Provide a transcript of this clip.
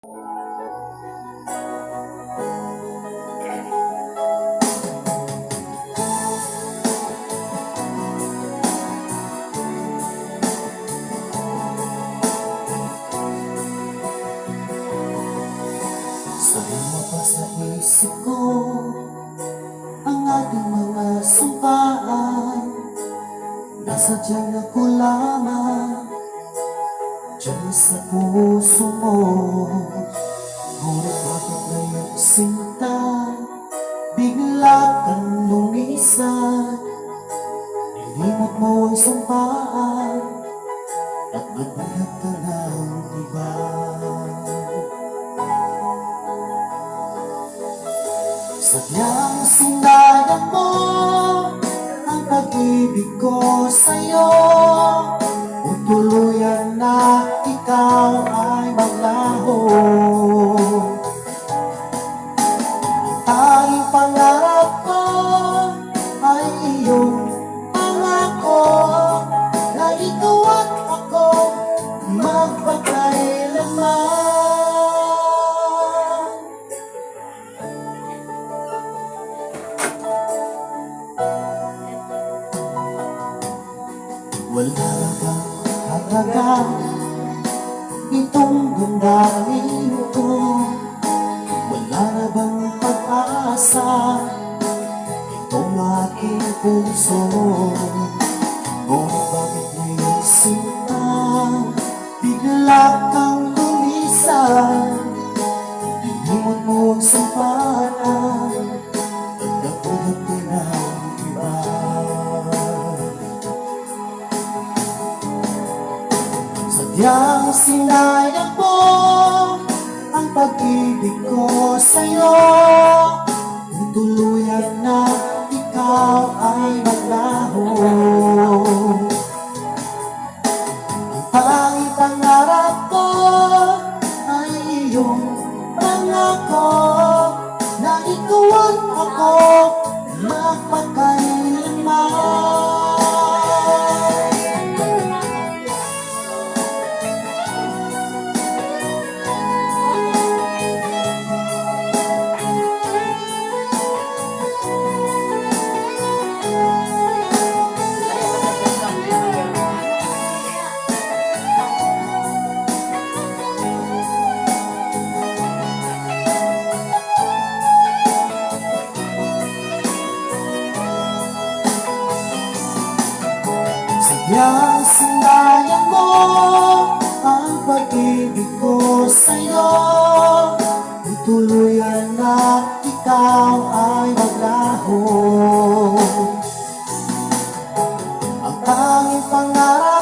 Sumama pa sa isip ko ang ating mga sumpaan. Nasa tiyan ako lamang, diyan sa puso mo. Ngunit bakit ngayong sinta bigla kang lumisan? Nilimot mo ang sumpaan at nagbuhat ka ng iba. Sadyang sinayang mo ang pag-ibig ko sa'yo, kung tuluyan na ikaw ay maglaho. Ang tanging pangarap ko ay iyong pangako, na ikaw at ako magpakailanman. Wala na bang halaga itong damdamin ko? Wala na bang pag-asa itong aking puso? Ngunit bakit ngayon sinta bigla kang lumisan? Inimot mo ang sampanan at napulat ko ng iba. Sadyang sinayang mo ang pag-ibig ko sa'yo, kung tuluyan na ikaw ay maglaho. Ang tanging pangarap ko ay iyong pangako, na ikaw at ako magpakailanman. Sadyang sinayang mo ang pag-ibig ko sa'yo, kung tuluyan na ikaw ay maglaho. Ang tanging pangarap